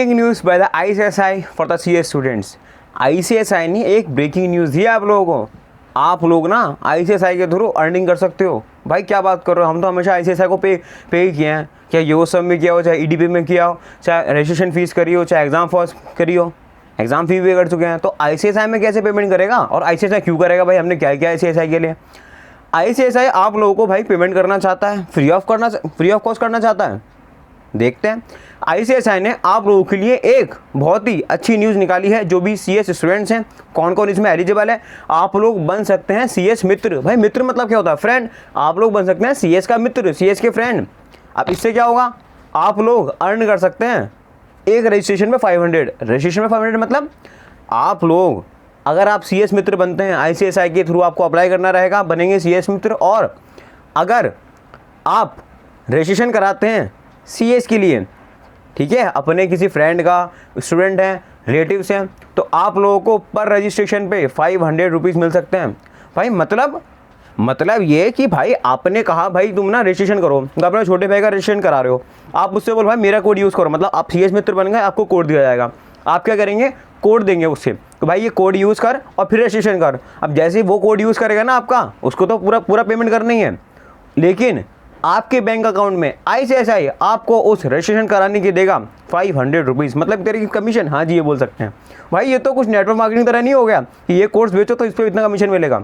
Breaking news by the ICSI for the CS students. ICSI ने एक breaking news दी है आप लोगों को। आप लोग ना ICSI के थ्रू अर्निंग कर सकते हो। भाई क्या बात कर रहे हो, हम तो हमेशा ICSI को पे किए हैं। क्या यो सब में किया हो, चाहे EDP में किया हो, चाहे रजिस्ट्रेशन फीस करी हो, चाहे एग्ज़ाम फीस करी हो, एग्ज़ाम फी भी कर चुके हैं। तो ICSI में कैसे पेमेंट करेगा और ICSI क्यों करेगा? भाई हमने क्या किया ICSI के लिए? ICSI आप लोगों को भाई पेमेंट करना चाहता है, फ्री ऑफ कॉस्ट करना चाहता है। देखते हैं ICSI ने आप लोगों के लिए एक बहुत ही अच्छी न्यूज़ निकाली है। जो भी CS स्टूडेंट्स हैं, कौन कौन इसमें एलिजिबल है, आप लोग बन सकते हैं CS मित्र। भाई मित्र मतलब क्या होता है? फ्रेंड। आप लोग बन सकते हैं CS का मित्र, CS के फ्रेंड। अब इससे क्या होगा, आप लोग अर्न कर सकते हैं एक रजिस्ट्रेशन में 500। रजिस्ट्रेशन में 500 मतलब आप लोग अगर आप CS मित्र बनते हैं, ICSI के थ्रू आपको अप्लाई करना रहेगा, बनेंगे CS मित्र। और अगर आप रजिस्ट्रेशन कराते हैं CS के लिए, ठीक है, अपने किसी फ्रेंड का, स्टूडेंट हैं, रिलेटिव्स हैं, तो आप लोगों को पर रजिस्ट्रेशन पे 500 रुपीज़ मिल सकते हैं। भाई मतलब ये कि भाई आपने कहा भाई तुम ना रजिस्ट्रेशन करो, तो अपने छोटे भाई का रजिस्ट्रेशन करा रहे हो, आप उससे बोल भाई मेरा कोड यूज़ करो, मतलब आप CS मित्र बन गए, आपको कोड दिया जाएगा। आप क्या करेंगे, कोड देंगे उससे, तो भाई ये कोड यूज़ कर और फिर रजिस्ट्रेशन कर। अब जैसे ही वो कोड यूज़ करेगा ना आपका, उसको तो पूरा पेमेंट करना ही है। लेकिन आपके बैंक अकाउंट में ICSI आपको उस रजिस्ट्रेशन कराने की देगा 500 रुपीज़, मतलब तेरी कमीशन। हाँ जी, ये बोल सकते हैं। भाई ये तो कुछ नेटवर्क मार्केटिंग तरह नहीं हो गया कि ये कोर्स बेचो तो इस पर इतना कमीशन मिलेगा।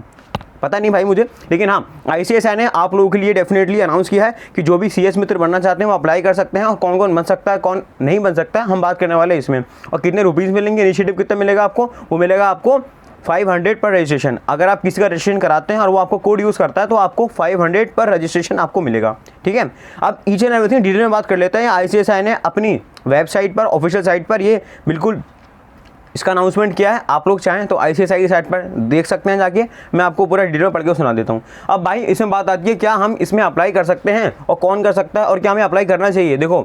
पता नहीं भाई मुझे, लेकिन हाँ ICSI ने आप लोगों के लिए डेफिनेटली अनाउंस किया है कि जो भी CS मित्र बनना चाहते हैं वो अप्लाई कर सकते हैं। और कौन कौन बन सकता है, कौन नहीं बन सकता है, हम बात करने वाले हैं इसमें। और कितने रुपीज़ मिलेंगे, इनिशिएटिव कितना मिलेगा आपको, वो मिलेगा आपको 500 पर रजिस्ट्रेशन। अगर आप किसी का रजिस्ट्रेशन कराते हैं और वो आपको कोड यूज़ करता है तो आपको 500 पर रजिस्ट्रेशन आपको मिलेगा। ठीक है, अब ईच एंड एवरीथिंग डिटेल में बात कर लेते हैं। ICSI ने अपनी वेबसाइट पर, ऑफिशियल साइट पर ये बिल्कुल इसका अनाउंसमेंट किया है। आप लोग चाहें तो ICSI की साइट पर देख सकते हैं जाके, मैं आपको पूरा डिटेल में पढ़ के सुना देता हूँ। अब भाई इसमें बात आती है क्या हम इसमें अप्लाई कर सकते हैं और कौन कर सकता है और क्या हमें अप्लाई करना चाहिए। देखो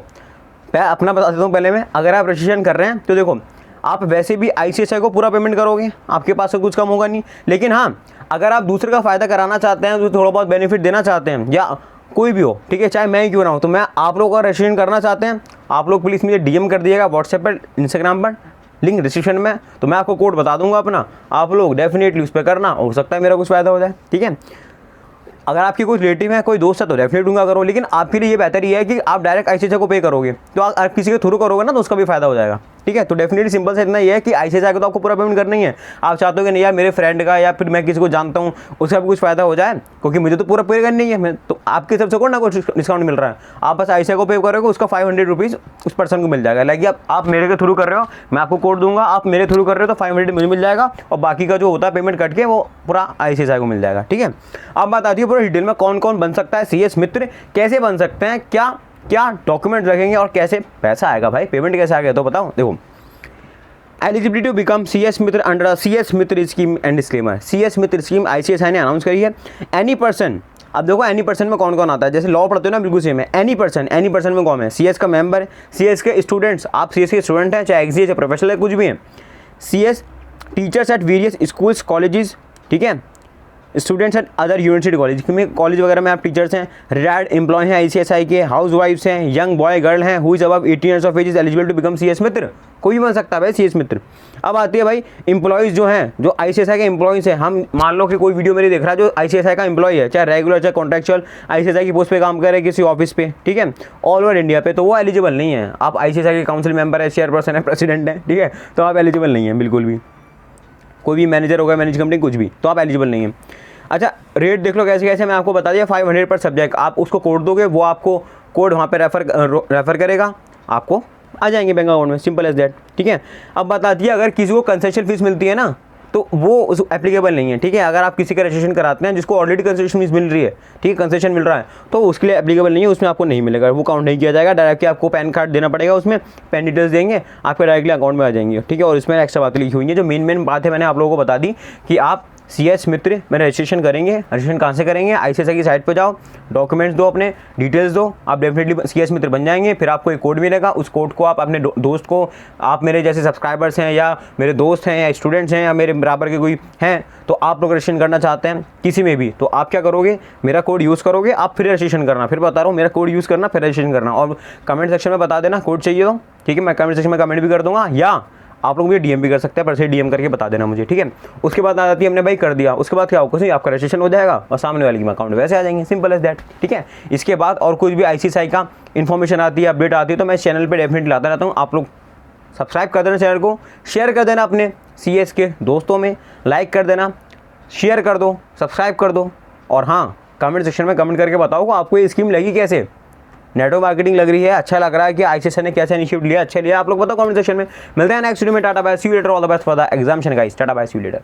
मैं अपना बता देता हूँ पहले मैं। अगर आप रजिस्ट्रेशन कर रहे हैं तो देखो आप वैसे भी ICSI को पूरा पेमेंट करोगे, आपके पास से कुछ कम होगा नहीं। लेकिन हाँ, अगर आप दूसरे का फ़ायदा कराना चाहते हैं, तो थोड़ा बहुत बेनिफिट देना चाहते हैं, या कोई भी हो, ठीक है, चाहे मैं ही क्यों ना हो, तो मैं आप लोगों का रजिस्ट्रेशन करना चाहते हैं, आप लोग प्लीज़ मुझे DM कर दिएगा व्हाट्सएप पर, इंस्टाग्राम पर, लिंक डिस्क्रिप्शन में। तो मैं आपको कोड बता दूंगा अपना, आप लोग डेफिनेटली उस पर करना, हो सकता है मेरा कुछ फ़ायदा हो जाए। ठीक है, अगर आपकी कोई रिलेटिव है, कोई दोस्त है, तो डेफिनेट दूंगा करो। लेकिन आपके लिए ये बेहतर ही है कि आप डायरेक्ट ICSI को पे करोगे, तो आप किसी के थ्रू करोगे ना तो उसका भी फायदा हो जाएगा। ठीक है, तो डेफिनेटली सिंपल से इतना ही है कि ICSI को तो आपको पूरा पेमेंट करना ही है। आप चाहते हो कि नहीं यार मेरे फ्रेंड का या फिर मैं किसी को जानता हूँ उसका भी कुछ फ़ायदा हो जाए, क्योंकि मुझे तो पूरा पे करना ही है। मैं तो आपकी तरफ से कोई ना कुछ डिस्काउंट मिल रहा है, आप बस ICSI को पे करोगे, उसका 500 रुपीज़ उस पर्सन को मिल जाएगा। लाइक आप मेरे के थ्रू कर रहे हो, मैं आपको कोड दूंगा, आप मेरे थ्रू कर रहे हो तो 500 मुझे मिल जाएगा, और बाकी का जो होता है पेमेंट कट के वो पूरा ICSI को मिल जाएगा। ठीक है, अब बात आती है पूरा डिटेल में कौन कौन बन सकता है CS मित्र, कैसे बन सकते हैं, क्या डॉक्यूमेंट लगेंगे और कैसे पैसा आएगा। भाई पेमेंट कैसे आएगा तो बताओ। देखो eligibility to become CS Mitra under CS Mitra scheme and disclaimer. CS Mitra scheme ICSI ने अनाउंस करी है। एनी पर्सन, अब देखो एनी पर्सन में कौन कौन आता है, जैसे लॉ पढ़ते हो ना, बिल्कुल सेम है। एनी पर्सन में कौन है, CS का मेंबर, CS के स्टूडेंट्स, आप CS के स्टूडेंट हैं, चाहे एक्सी है, प्रोफेशनल है, कुछ भी है। CS teachers at various schools colleges, ठीक है, students at other university college में, कॉलेज वगैरह में आप टीचर्स हैं, रिटायर्ड एम्प्लॉय हैं ICSI के, हाउस वाइफ्स हैं, यंग बॉय गर्ल हैं, who is above 18 years of age is eligible to become CS Mitra. कोई भी बन सकता है भाई CS मित्र। अब आती है भाई एम्प्लॉयज़ जो हैं, जो ICSI के एम्प्लॉयज़ हैं। हम मान लो कि कोई वीडियो मेरी देख रहा है जो ICSI का एम्प्लॉय है, चाहे रेगुलर चाहे कॉन्ट्रेक्चुअल, ICSI की पोस्ट पे काम करे किसी ऑफिस पे, ठीक है, ऑल ओवर इंडिया पे, तो वो एलिजिबल नहीं है। आप ICSI के काउंसिल मेंबर है, चेयरपर्सन है, प्रेसिडेंट है, ठीक है, तो आप एलिजिबल नहीं है बिल्कुल भी। कोई भी मैनेजर होगा, मैनेज कंपनी, कुछ भी, तो आप एलिजिबल नहीं है। अच्छा रेट देख लो कैसे कैसे, मैं आपको बता दिया 500 पर सब्जेक्ट। आप उसको कोड दोगे, वो आपको कोड वहाँ पे रेफ़र करेगा, आपको आ जाएंगे बैंक अकाउंट में, सिंपल एज दैट। ठीक है, अब बताती है अगर किसी को कंसेशन फीस मिलती है ना तो वो उस एप्लीकेबल नहीं है। ठीक है, अगर आप किसी का रजिस्ट्रेशन कराते हैं जिसको ऑलरेडी कंसेशन फीस मिल रही है, ठीक है, कंसेशन मिल रहा है, तो उसके लिए एप्लीकेबल नहीं है, उसमें आपको नहीं मिलेगा, वो काउंट नहीं किया जाएगा। डायरेक्टली आपको पैन कार्ड देना पड़ेगा, उसमें पैन डिटेल्स देंगे, आपके डायरेक्टली अकाउंट में आ जाएंगे। ठीक है, और इसमें एक्स्ट्रा बातें लिखी हुई है, जो मेन बात है मैंने आप लोगों को बता दी कि आप CS मित्र में रजिस्ट्रेशन करेंगे। रजिस्ट्रेशन कहाँ से करेंगे? ICSI की साइट पर जाओ, डॉक्यूमेंट्स दो, अपने डिटेल्स दो, आप डेफिनेटली CS मित्र बन जाएंगे। फिर आपको एक कोड मिलेगा, उस कोड को आप अपने दोस्त को, आप मेरे जैसे सब्सक्राइबर्स हैं या मेरे दोस्त हैं या स्टूडेंट्स हैं या मेरे बराबर के कोई हैं, तो आप लोग रजिस्ट्रेशन करना चाहते हैं किसी में भी, तो आप क्या करोगे? मेरा कोड यूज़ करोगे, आप फिर रजिस्ट्रेशन करना। फिर बता रहा हूँ, मेरा कोड यूज़ करना, फिर रजिस्ट्रेशन करना। और कमेंट सेक्शन में बता देना कोड चाहिए तो, ठीक है, मैं कमेंट सेक्शन में कमेंट भी कर दूंगा, या आप लोग भी DM भी कर सकते हैं, पर से DM करके बता देना मुझे, ठीक है। उसके बाद आ जाती है हमने भाई कर दिया, उसके बाद क्या होगा? कुछ नहीं, आपका रजिस्ट्रेशन हो जाएगा और सामने वाले की अकाउंट वैसे आ जाएंगे, सिंपल एज दैट, ठीक है। इसके बाद और कुछ भी ICSI का इन्फॉर्मेशन आती है, अपडेट आती है, तो मैं इस चैनल पर डेफिनेटली लाता रहता हूँ। आप लोग सब्सक्राइब कर देना चैनल को, शेयर कर देना अपने CS के दोस्तों में, लाइक कर देना, शेयर कर दो, सब्सक्राइब कर दो। और हाँ, कमेंट सेक्शन में कमेंट करके बताओ आपको ये स्कीम लगी कैसे, नेटवर्क मार्केटिंग लग रही है, अच्छा लग रहा है कि ICSI ने कैसे इनिशिएटिव लिया, अच्छा लिया, आप लोग बताओ कमेंट सेक्शन में। मिलते हैं नेक्स्ट वीडियो में। Tata bye, see you later, all the best for the examination guys. Tata bye, see you letter.